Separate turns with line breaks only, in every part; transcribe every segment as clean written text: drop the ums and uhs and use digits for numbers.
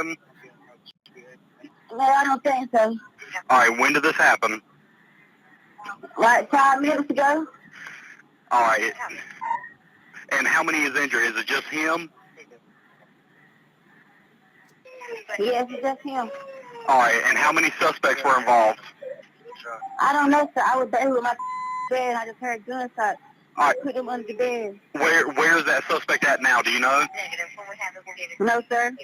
No, I don't think so.
All right, when did this happen?
Like 5 minutes ago?
All right. And how many is injured? Is it just him?
Yes, it's just him.
All right, and how many suspects were involved?
I don't know, sir. I was there with my bed and I just heard gunshots.
All right.
Put him under the bed.
Where's that suspect at now? Do you know?
No, sir.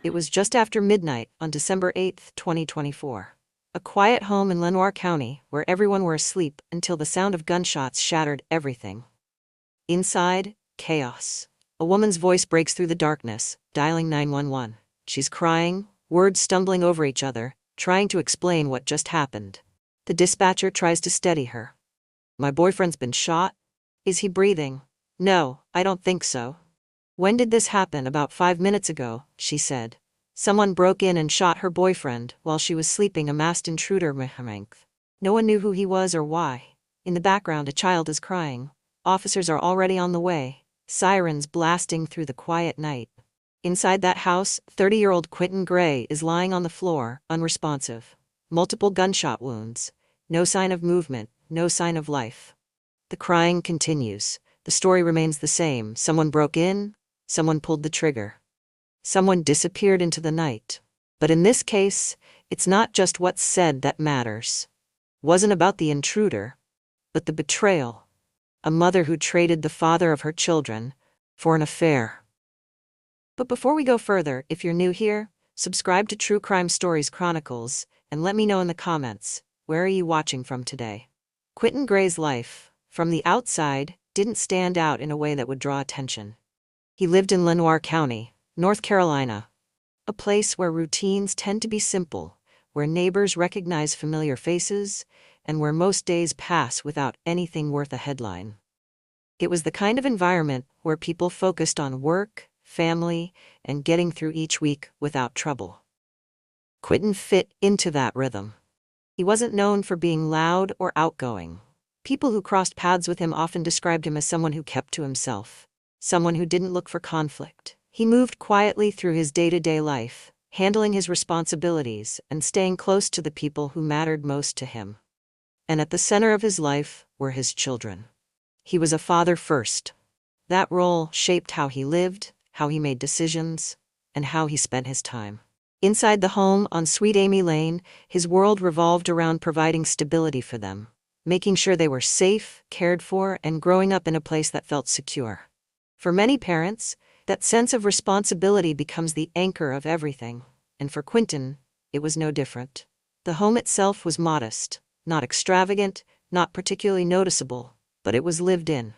It was just after midnight on December 8, 2024. A quiet home in Lenoir County where everyone were asleep until the sound of gunshots shattered everything. Inside, chaos. A woman's voice breaks through the darkness, dialing 911. She's crying, words stumbling over each other, trying to explain what just happened. The dispatcher tries to steady her. "My boyfriend's been shot? Is he breathing?" "No, I don't think so." "When did this happen?" "About 5 minutes ago," she said. "Someone broke in and shot her boyfriend while she was sleeping." A masked intruder. No one knew who he was or why. In the background, a child is crying. Officers are already on the way, sirens blasting through the quiet night. Inside that house, 30-year-old Quinton Gray is lying on the floor, unresponsive. Multiple gunshot wounds. No sign of movement, no sign of life. The crying continues. The story remains the same. Someone broke in, someone pulled the trigger. Someone disappeared into the night. But in this case, it's not just what's said that matters. It wasn't about the intruder, but the betrayal. A mother who traded the father of her children for an affair. But before we go further, if you're new here, subscribe to True Crime Stories Chronicles and let me know in the comments, where are you watching from today? Quinton Gray's life, from the outside, didn't stand out in a way that would draw attention. He lived in Lenoir County, North Carolina, a place where routines tend to be simple, where neighbors recognize familiar faces, and where most days pass without anything worth a headline. It was the kind of environment where people focused on work, family, and getting through each week without trouble. Quinton fit into that rhythm. He wasn't known for being loud or outgoing. People who crossed paths with him often described him as someone who kept to himself, someone who didn't look for conflict. He moved quietly through his day-to-day life, handling his responsibilities and staying close to the people who mattered most to him. And at the center of his life were his children. He was a father first. That role shaped how he lived, how he made decisions, and how he spent his time. Inside the home on Sweet Amy Lane, his world revolved around providing stability for them, making sure they were safe, cared for, and growing up in a place that felt secure. For many parents, that sense of responsibility becomes the anchor of everything, and for Quinton, it was no different. The home itself was modest, not extravagant, not particularly noticeable, but it was lived in.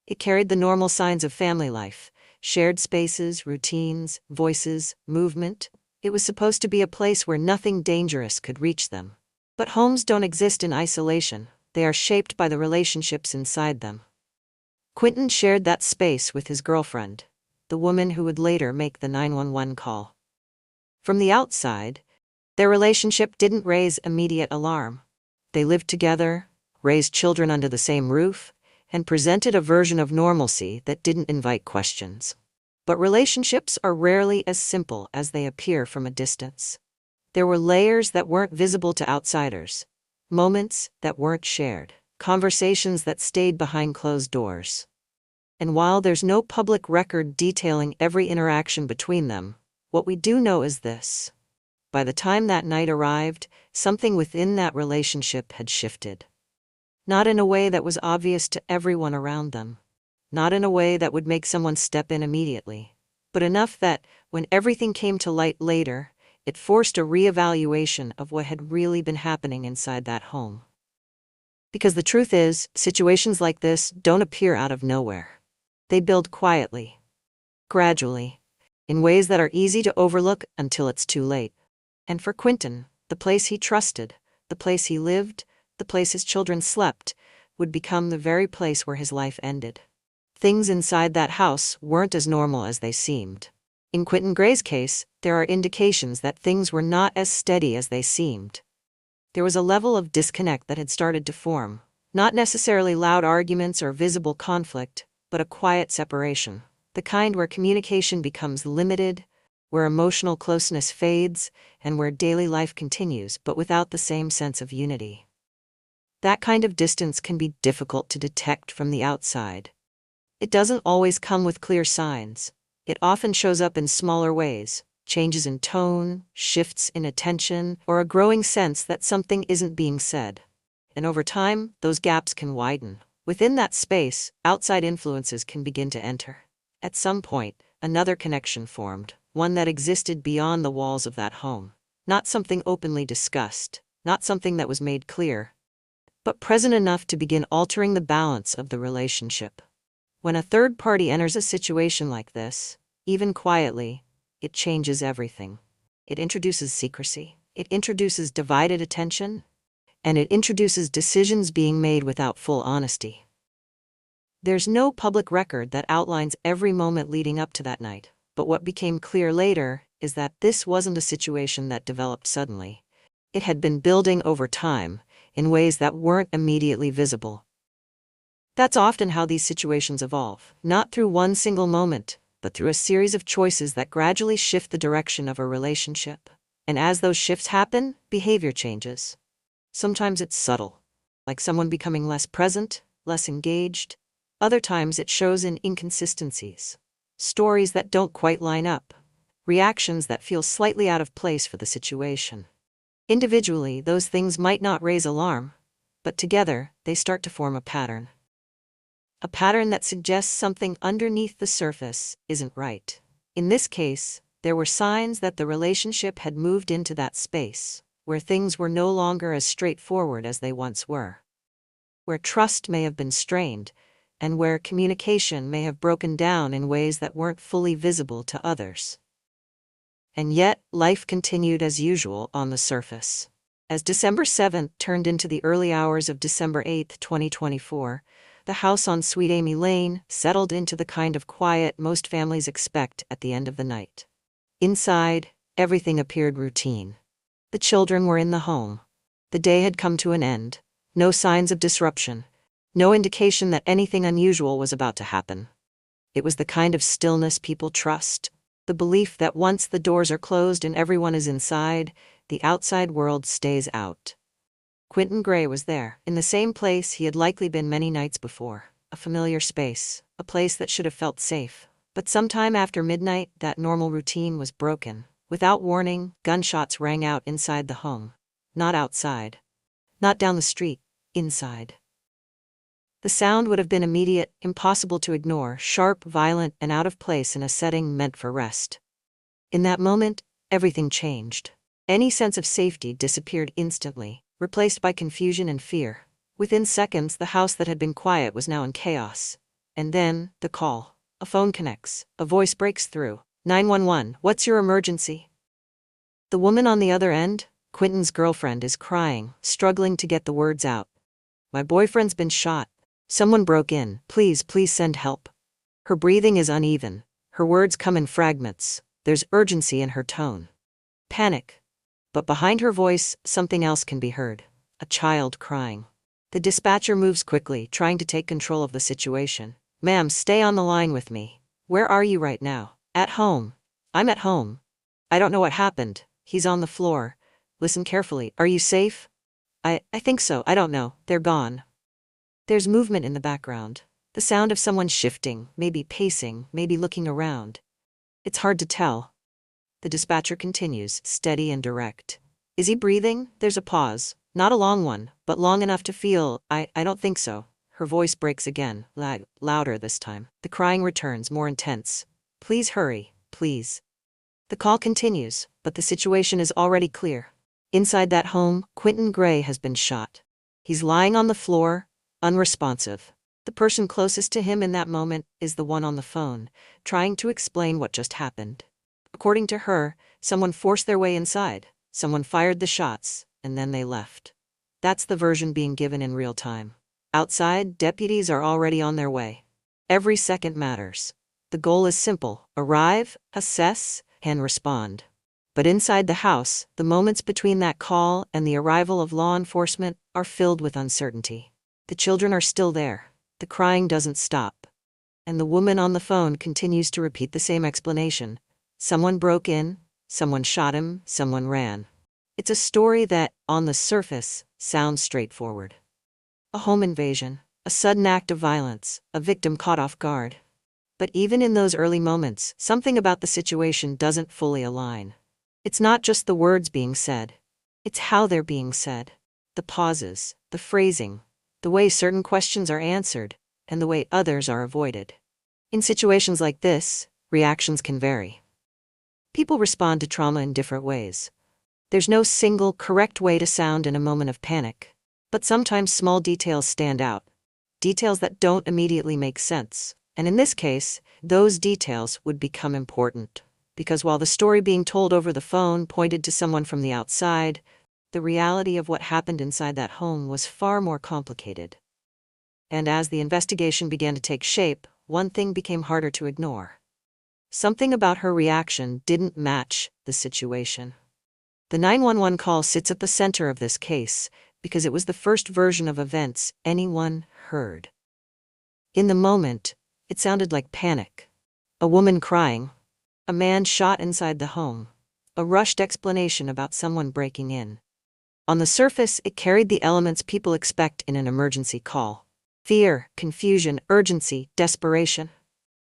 It carried the normal signs of family life, shared spaces, routines, voices, movement. It was supposed to be a place where nothing dangerous could reach them. But homes don't exist in isolation, they are shaped by the relationships inside them. Quinton shared that space with his girlfriend, the woman who would later make the 911 call. From the outside, their relationship didn't raise immediate alarm. They lived together, raised children under the same roof, and presented a version of normalcy that didn't invite questions. But relationships are rarely as simple as they appear from a distance. There were layers that weren't visible to outsiders, moments that weren't shared, conversations that stayed behind closed doors. And while there's no public record detailing every interaction between them, what we do know is this. By the time that night arrived, something within that relationship had shifted. Not in a way that was obvious to everyone around them. Not in a way that would make someone step in immediately. But enough that, when everything came to light later, it forced a reevaluation of what had really been happening inside that home. Because the truth is, situations like this don't appear out of nowhere. They build quietly, gradually, in ways that are easy to overlook until it's too late. And for Quinton, the place he trusted, the place he lived, the place his children slept, would become the very place where his life ended. Things inside that house weren't as normal as they seemed. In Quinton Gray's case, there are indications that things were not as steady as they seemed. There was a level of disconnect that had started to form, not necessarily loud arguments or visible conflict, but a quiet separation, the kind where communication becomes limited, where emotional closeness fades and where daily life continues but without the same sense of unity. That kind of distance can be difficult to detect from the outside. It doesn't always come with clear signs. It often shows up in smaller ways, changes in tone, shifts in attention, or a growing sense that something isn't being said. And over time, those gaps can widen. Within that space, outside influences can begin to enter. At some point, another connection formed, one that existed beyond the walls of that home. Not something openly discussed, not something that was made clear, but present enough to begin altering the balance of the relationship. When a third party enters a situation like this, even quietly, it changes everything. It introduces secrecy, it introduces divided attention, and it introduces decisions being made without full honesty. There's no public record that outlines every moment leading up to that night, but what became clear later is that this wasn't a situation that developed suddenly. It had been building over time, in ways that weren't immediately visible. That's often how these situations evolve, not through one single moment, but through a series of choices that gradually shift the direction of a relationship. And as those shifts happen, behavior changes. Sometimes it's subtle, like someone becoming less present, less engaged. Other times it shows in inconsistencies, stories that don't quite line up, reactions that feel slightly out of place for the situation. Individually, those things might not raise alarm, but together, they start to form a pattern. A pattern that suggests something underneath the surface isn't right. In this case, there were signs that the relationship had moved into that space, where things were no longer as straightforward as they once were. Where trust may have been strained, and where communication may have broken down in ways that weren't fully visible to others. And yet, life continued as usual on the surface. As December 7th turned into the early hours of December 8, 2024, the house on Sweet Amy Lane settled into the kind of quiet most families expect at the end of the night. Inside, everything appeared routine. The children were in the home. The day had come to an end. No signs of disruption. No indication that anything unusual was about to happen. It was the kind of stillness people trust. The belief that once the doors are closed and everyone is inside, the outside world stays out. Quinton Gray was there, in the same place he had likely been many nights before. A familiar space, a place that should have felt safe. But sometime after midnight, that normal routine was broken. Without warning, gunshots rang out inside the home. Not outside. Not down the street. Inside. The sound would have been immediate, impossible to ignore, sharp, violent, and out of place in a setting meant for rest. In that moment, everything changed. Any sense of safety disappeared instantly, replaced by confusion and fear. Within seconds, the house that had been quiet was now in chaos. And then, the call. A phone connects. A voice breaks through. 911, what's your emergency? The woman on the other end, Quinton's girlfriend, is crying, struggling to get the words out. My boyfriend's been shot. Someone broke in. Please send help. Her breathing is uneven. Her words come in fragments. There's urgency in her tone. Panic. But behind her voice, something else can be heard. A child crying. The dispatcher moves quickly, trying to take control of the situation. Ma'am, stay on the line with me. Where are you right now? At home. I'm at home. I don't know what happened. He's on the floor. Listen carefully. Are you safe? I think so. I don't know. They're gone. There's movement in the background. The sound of someone shifting, maybe pacing, maybe looking around. It's hard to tell. The dispatcher continues, steady and direct. Is he breathing? There's a pause. Not a long one, but long enough to feel, I don't think so. Her voice breaks again, louder this time. The crying returns, more intense. Please hurry, please. The call continues, but the situation is already clear. Inside that home, Quinton Gray has been shot. He's lying on the floor, unresponsive. The person closest to him in that moment is the one on the phone, trying to explain what just happened. According to her, someone forced their way inside, someone fired the shots, and then they left. That's the version being given in real time. Outside, deputies are already on their way. Every second matters. The goal is simple: arrive, assess, and respond. But inside the house, the moments between that call and the arrival of law enforcement are filled with uncertainty. The children are still there. The crying doesn't stop. And the woman on the phone continues to repeat the same explanation. Someone broke in, someone shot him, someone ran. It's a story that, on the surface, sounds straightforward. A home invasion, a sudden act of violence, a victim caught off guard. But even in those early moments, something about the situation doesn't fully align. It's not just the words being said. It's how they're being said. The pauses, the phrasing, the way certain questions are answered, and the way others are avoided. In situations like this, reactions can vary. People respond to trauma in different ways. There's no single correct way to sound in a moment of panic. But sometimes small details stand out. Details that don't immediately make sense. And in this case, those details would become important. Because while the story being told over the phone pointed to someone from the outside, the reality of what happened inside that home was far more complicated. And as the investigation began to take shape, one thing became harder to ignore. Something about her reaction didn't match the situation. The 911 call sits at the center of this case because it was the first version of events anyone heard. In the moment, it sounded like panic. A woman crying. A man shot inside the home. A rushed explanation about someone breaking in. On the surface, it carried the elements people expect in an emergency call. Fear, confusion, urgency, desperation.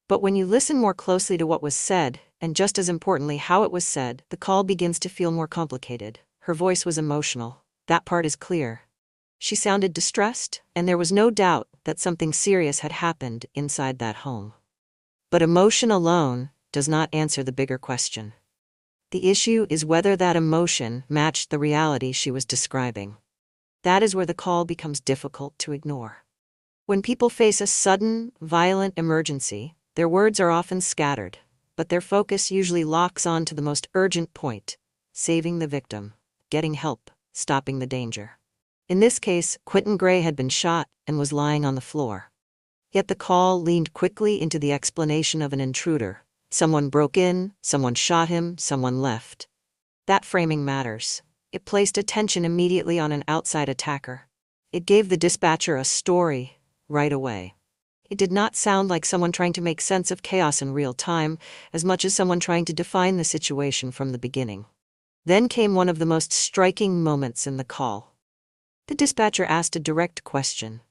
But when you listen more closely to what was said, and just as importantly how it was said, the call begins to feel more complicated. Her voice was emotional. That part is clear. She sounded distressed, and there was no doubt that something serious had happened inside that home. But emotion alone does not answer the bigger question. The issue is whether that emotion matched the reality she was describing. That is where the call becomes difficult to ignore. When people face a sudden, violent emergency, their words are often scattered, but their focus usually locks on to the most urgent point: saving the victim, getting help, stopping the danger. In this case, Quinton Gray had been shot and was lying on the floor. Yet the call leaned quickly into the explanation of an intruder. Someone broke in, someone shot him, someone left. That framing matters. It placed attention immediately on an outside attacker. It gave the dispatcher a story right away. It did not sound like someone trying to make sense of chaos in real time, as much as someone trying to define the situation from the beginning. Then came one of the most striking moments in the call. The dispatcher asked a direct question.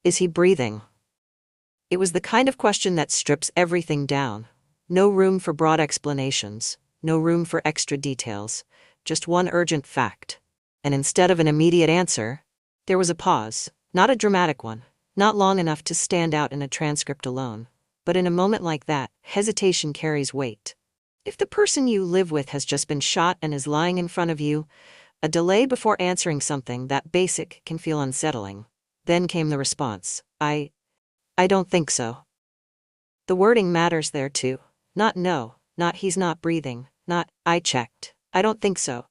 Is he breathing? It was the kind of question that strips everything down. No room for broad explanations, no room for extra details, just one urgent fact. And instead of an immediate answer, there was a pause, not a dramatic one. Not long enough to stand out in a transcript alone. But in a moment like that, hesitation carries weight. If the person you live with has just been shot and is lying in front of you, a delay before answering something that basic can feel unsettling. Then came the response. I don't think so. The wording matters there too. Not no, not he's not breathing, not I checked. I don't think so.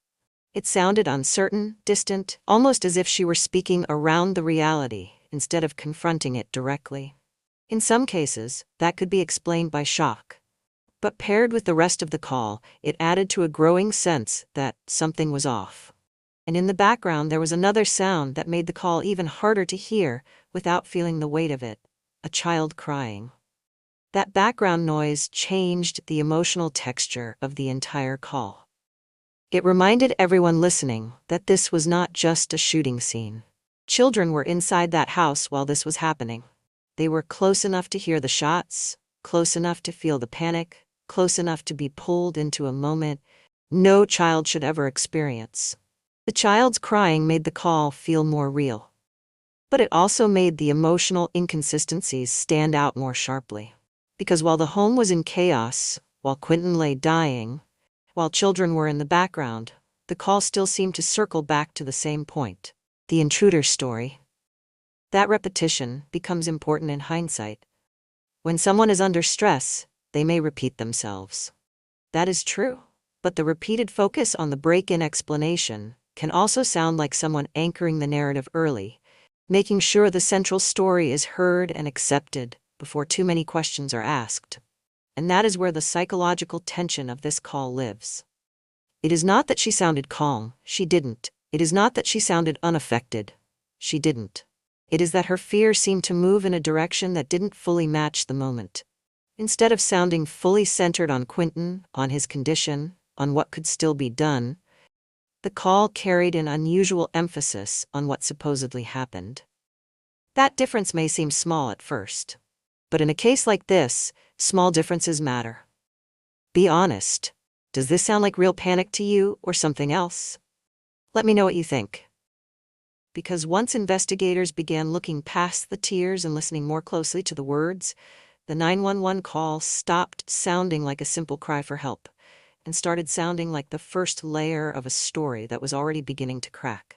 It sounded uncertain, distant, almost as if she were speaking around the reality instead of confronting it directly. In some cases, that could be explained by shock. But paired with the rest of the call, it added to a growing sense that something was off. And in the background there was another sound that made the call even harder to hear without feeling the weight of it: a child crying. That background noise changed the emotional texture of the entire call. It reminded everyone listening that this was not just a shooting scene. Children were inside that house while this was happening. They were close enough to hear the shots, close enough to feel the panic, close enough to be pulled into a moment no child should ever experience. The child's crying made the call feel more real. But it also made the emotional inconsistencies stand out more sharply. Because while the home was in chaos, while Quinton lay dying, while children were in the background, the call still seemed to circle back to the same point: the intruder story. That repetition becomes important in hindsight. When someone is under stress, they may repeat themselves. That is true. But the repeated focus on the break-in explanation can also sound like someone anchoring the narrative early, making sure the central story is heard and accepted before too many questions are asked. And that is where the psychological tension of this call lives. It is not that she sounded calm, she didn't. It is not that she sounded unaffected. She didn't. It is that her fear seemed to move in a direction that didn't fully match the moment. Instead of sounding fully centered on Quinton, on his condition, on what could still be done, the call carried an unusual emphasis on what supposedly happened. That difference may seem small at first, but in a case like this, small differences matter. Be honest. Does this sound like real panic to you or something else? Let me know what you think. Because once investigators began looking past the tears and listening more closely to the words, the 911 call stopped sounding like a simple cry for help and started sounding like the first layer of a story that was already beginning to crack.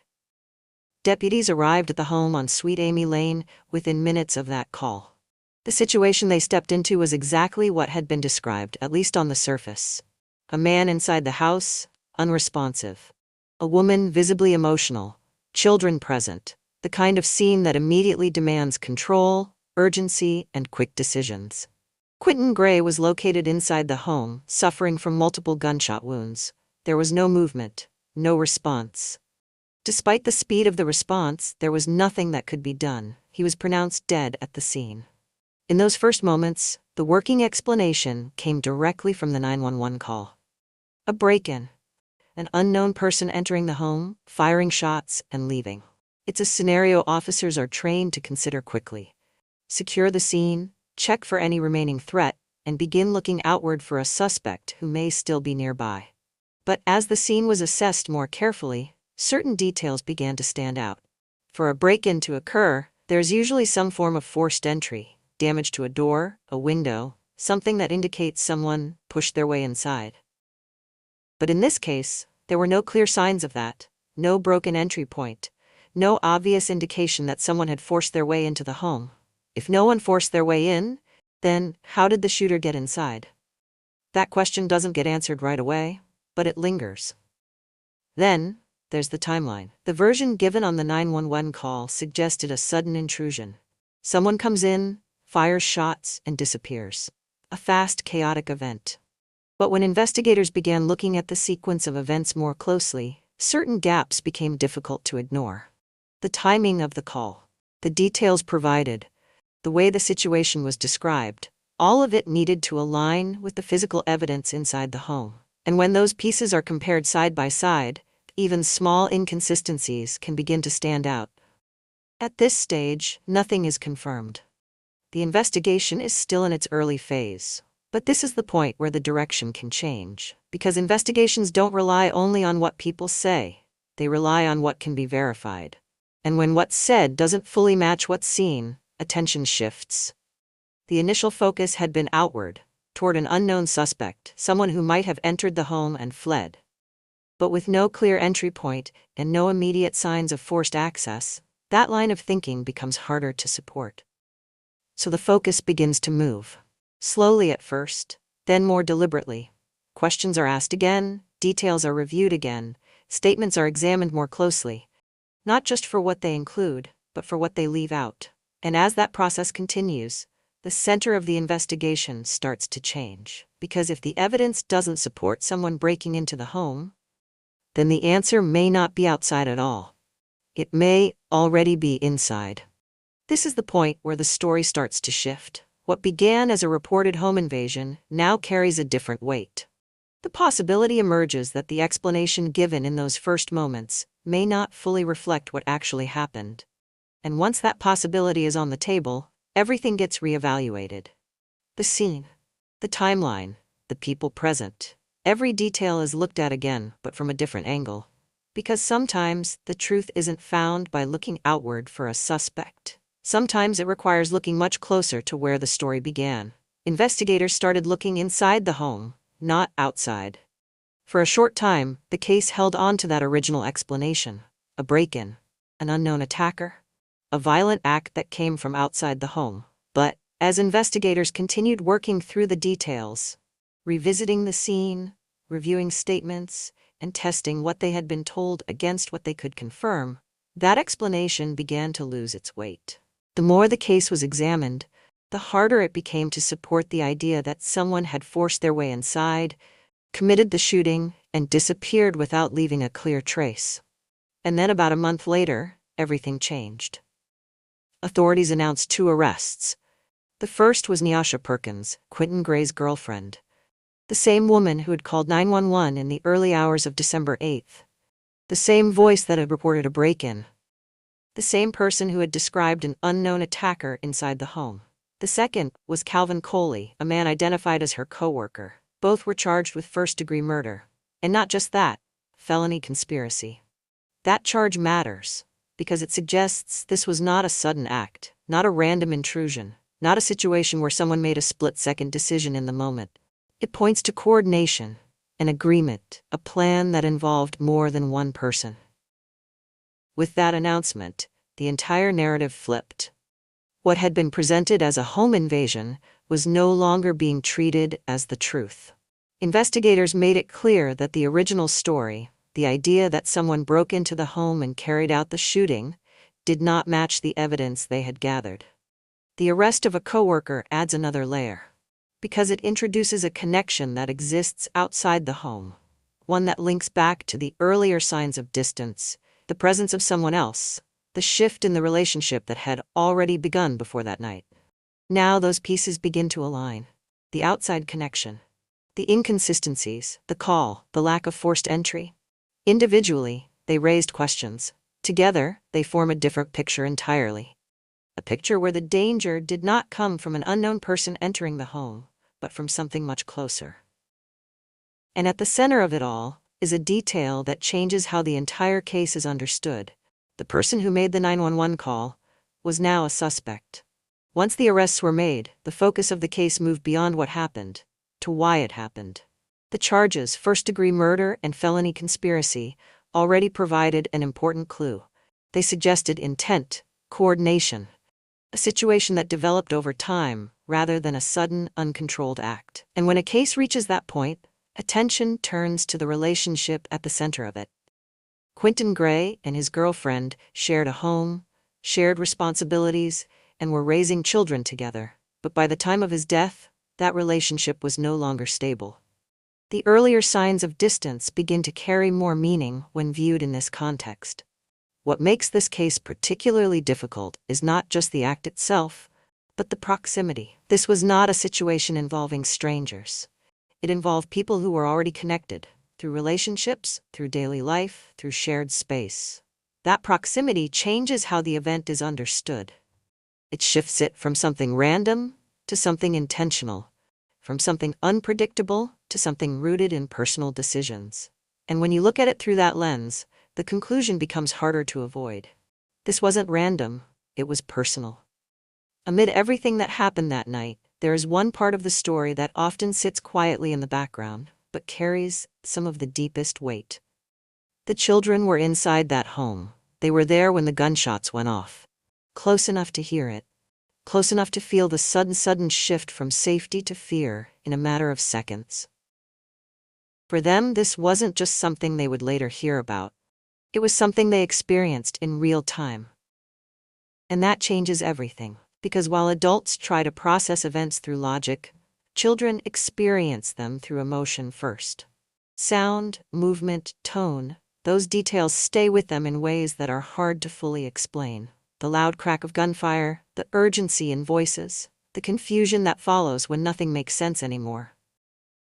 Deputies arrived at the home on Sweet Amy Lane within minutes of that call. The situation they stepped into was exactly what had been described, at least on the surface. A man inside the house, unresponsive. A woman visibly emotional. Children present. The kind of scene that immediately demands control, urgency, and quick decisions. Quinton Gray was located inside the home, suffering from multiple gunshot wounds. There was no movement, no response. Despite the speed of the response, there was nothing that could be done. He was pronounced dead at the scene. In those first moments, the working explanation came directly from the 911 call. A break-in. An unknown person entering the home, firing shots, and leaving. It's a scenario officers are trained to consider quickly. Secure the scene, check for any remaining threat, and begin looking outward for a suspect who may still be nearby. But as the scene was assessed more carefully, certain details began to stand out. For a break-in to occur, there's usually some form of forced entry, damage to a door, a window, something that indicates someone pushed their way inside. But in this case, there were no clear signs of that, no broken entry point, no obvious indication that someone had forced their way into the home. If no one forced their way in, then how did the shooter get inside? That question doesn't get answered right away, but it lingers. Then, there's the timeline. The version given on the 911 call suggested a sudden intrusion. Someone comes in, fires shots, and disappears. A fast, chaotic event. But when investigators began looking at the sequence of events more closely, certain gaps became difficult to ignore. The timing of the call, the details provided, the way the situation was described, all of it needed to align with the physical evidence inside the home. And when those pieces are compared side by side, even small inconsistencies can begin to stand out. At this stage, nothing is confirmed. The investigation is still in its early phase. But this is the point where the direction can change, because investigations don't rely only on what people say, they rely on what can be verified. And when what's said doesn't fully match what's seen, attention shifts. The initial focus had been outward, toward an unknown suspect, someone who might have entered the home and fled. But with no clear entry point and no immediate signs of forced access, that line of thinking becomes harder to support. So the focus begins to move. Slowly at first, then more deliberately. Questions are asked again, details are reviewed again, statements are examined more closely. Not just for what they include, but for what they leave out. And as that process continues, the center of the investigation starts to change. Because if the evidence doesn't support someone breaking into the home, then the answer may not be outside at all. It may already be inside. This is the point where the story starts to shift. What began as a reported home invasion now carries a different weight. The possibility emerges that the explanation given in those first moments may not fully reflect what actually happened. And once that possibility is on the table, everything gets reevaluated. The scene, the timeline, the people present. Every detail is looked at again, but from a different angle. Because sometimes the truth isn't found by looking outward for a suspect. Sometimes it requires looking much closer to where the story began. Investigators started looking inside the home, not outside. For a short time, the case held on to that original explanation. A break-in, an unknown attacker, a violent act that came from outside the home. But, as investigators continued working through the details, revisiting the scene, reviewing statements, and testing what they had been told against what they could confirm, that explanation began to lose its weight. The more the case was examined, the harder it became to support the idea that someone had forced their way inside, committed the shooting, and disappeared without leaving a clear trace. And then about a month later, everything changed. Authorities announced 2 arrests. The first was Nyasha Perkins, Quinton Gray's girlfriend. The same woman who had called 911 in the early hours of December 8th. The same voice that had reported a break-in. The same person who had described an unknown attacker inside the home. The second was Calvin Coley, a man identified as her coworker. Both were charged with first-degree murder. And not just that, felony conspiracy. That charge matters, because it suggests this was not a sudden act, not a random intrusion, not a situation where someone made a split-second decision in the moment. It points to coordination, an agreement, a plan that involved more than one person. With that announcement, the entire narrative flipped. What had been presented as a home invasion was no longer being treated as the truth. Investigators made it clear that the original story, the idea that someone broke into the home and carried out the shooting, did not match the evidence they had gathered. The arrest of a coworker adds another layer, because it introduces a connection that exists outside the home, one that links back to the earlier signs of distance, the presence of someone else, the shift in the relationship that had already begun before that night. Now those pieces begin to align. The outside connection, the inconsistencies, the call, the lack of forced entry. Individually, they raised questions. Together, they form a different picture entirely. A picture where the danger did not come from an unknown person entering the home, but from something much closer. And at the center of it all is a detail that changes how the entire case is understood. The person who made the 911 call was now a suspect. Once the arrests were made, the focus of the case moved beyond what happened, to why it happened. The charges, first-degree murder and felony conspiracy, already provided an important clue. They suggested intent, coordination, a situation that developed over time rather than a sudden, uncontrolled act. And when a case reaches that point, attention turns to the relationship at the center of it. Quinton Gray and his girlfriend shared a home, shared responsibilities, and were raising children together. But by the time of his death, that relationship was no longer stable. The earlier signs of distance begin to carry more meaning when viewed in this context. What makes this case particularly difficult is not just the act itself, but the proximity. This was not a situation involving strangers. It involved people who were already connected, through relationships, through daily life, through shared space. That proximity changes how the event is understood. It shifts it from something random to something intentional, from something unpredictable to something rooted in personal decisions. And when you look at it through that lens, the conclusion becomes harder to avoid. This wasn't random, it was personal. Amid everything that happened that night, there is one part of the story that often sits quietly in the background, but carries some of the deepest weight. The children were inside that home. They were there when the gunshots went off. Close enough to hear it. Close enough to feel the sudden shift from safety to fear in a matter of seconds. For them, this wasn't just something they would later hear about. It was something they experienced in real time. And that changes everything, because while adults try to process events through logic, children experience them through emotion first. Sound, movement, tone, those details stay with them in ways that are hard to fully explain. The loud crack of gunfire, the urgency in voices, the confusion that follows when nothing makes sense anymore.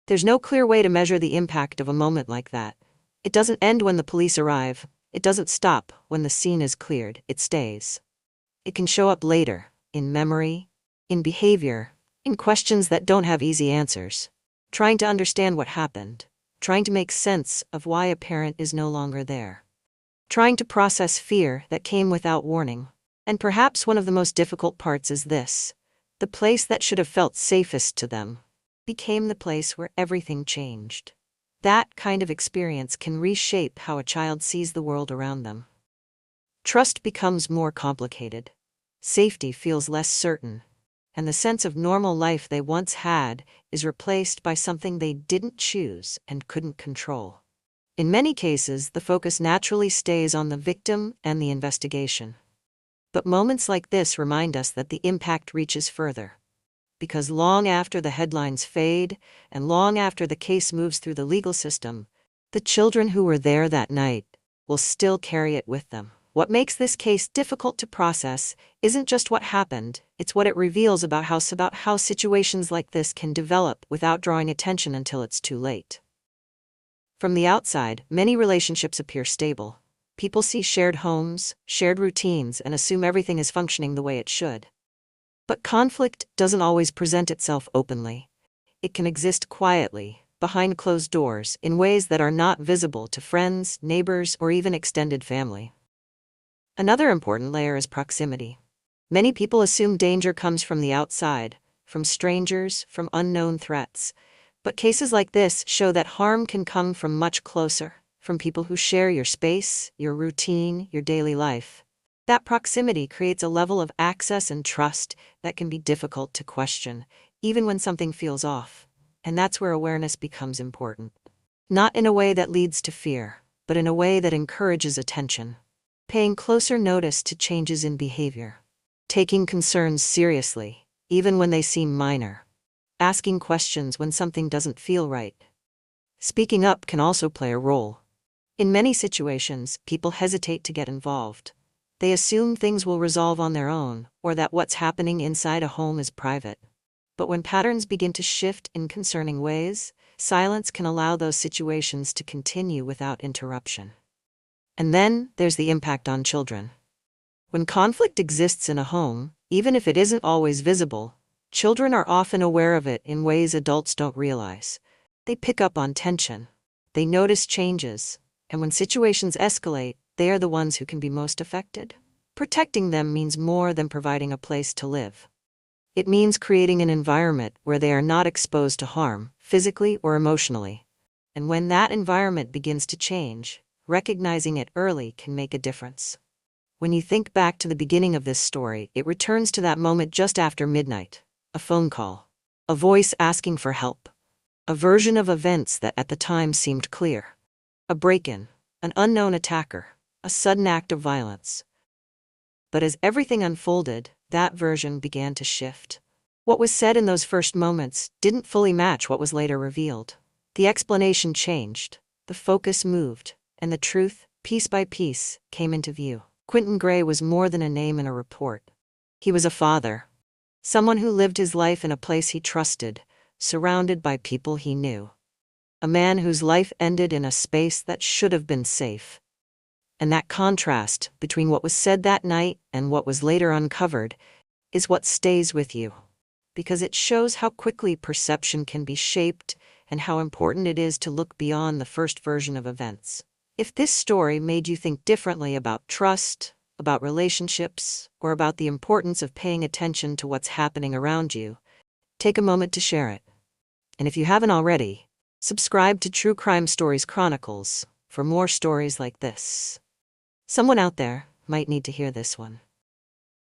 There's no clear way to measure the impact of a moment like that. It doesn't end when the police arrive. It doesn't stop when the scene is cleared. It stays. It can show up later, in memory, in behavior, in questions that don't have easy answers. Trying to understand what happened. Trying to make sense of why a parent is no longer there. Trying to process fear that came without warning. And perhaps one of the most difficult parts is this. The place that should have felt safest to them became the place where everything changed. That kind of experience can reshape how a child sees the world around them. Trust becomes more complicated. Safety feels less certain. And the sense of normal life they once had is replaced by something they didn't choose and couldn't control. In many cases, the focus naturally stays on the victim and the investigation. But moments like this remind us that the impact reaches further. Because long after the headlines fade, and long after the case moves through the legal system, the children who were there that night will still carry it with them. What makes this case difficult to process isn't just what happened, it's what it reveals about how situations like this can develop without drawing attention until it's too late. From the outside, many relationships appear stable. People see shared homes, shared routines, and assume everything is functioning the way it should. But conflict doesn't always present itself openly. It can exist quietly, behind closed doors, in ways that are not visible to friends, neighbors, or even extended family. Another important layer is proximity. Many people assume danger comes from the outside, from strangers, from unknown threats. But cases like this show that harm can come from much closer, from people who share your space, your routine, your daily life. That proximity creates a level of access and trust that can be difficult to question, even when something feels off. And that's where awareness becomes important. Not in a way that leads to fear, but in a way that encourages attention. Paying closer notice to changes in behavior. Taking concerns seriously, even when they seem minor. Asking questions when something doesn't feel right. Speaking up can also play a role. In many situations, people hesitate to get involved. They assume things will resolve on their own, or that what's happening inside a home is private. But when patterns begin to shift in concerning ways, silence can allow those situations to continue without interruption. And then, there's the impact on children. When conflict exists in a home, even if it isn't always visible, children are often aware of it in ways adults don't realize. They pick up on tension. They notice changes. And when situations escalate, they are the ones who can be most affected. Protecting them means more than providing a place to live. It means creating an environment where they are not exposed to harm, physically or emotionally. And when that environment begins to change, recognizing it early can make a difference. When you think back to the beginning of this story, it returns to that moment just after midnight. A phone call. A voice asking for help. A version of events that at the time seemed clear. A break-in. An unknown attacker. A sudden act of violence. But as everything unfolded, that version began to shift. What was said in those first moments didn't fully match what was later revealed. The explanation changed. The focus moved. And the truth, piece by piece, came into view. Quinton Gray was more than a name in a report. He was a father. Someone who lived his life in a place he trusted, surrounded by people he knew. A man whose life ended in a space that should have been safe. And that contrast between what was said that night and what was later uncovered is what stays with you. Because it shows how quickly perception can be shaped and how important it is to look beyond the first version of events. If this story made you think differently about trust, about relationships, or about the importance of paying attention to what's happening around you, take a moment to share it. And if you haven't already, subscribe to True Crime Stories Chronicles for more stories like this. Someone out there might need to hear this one.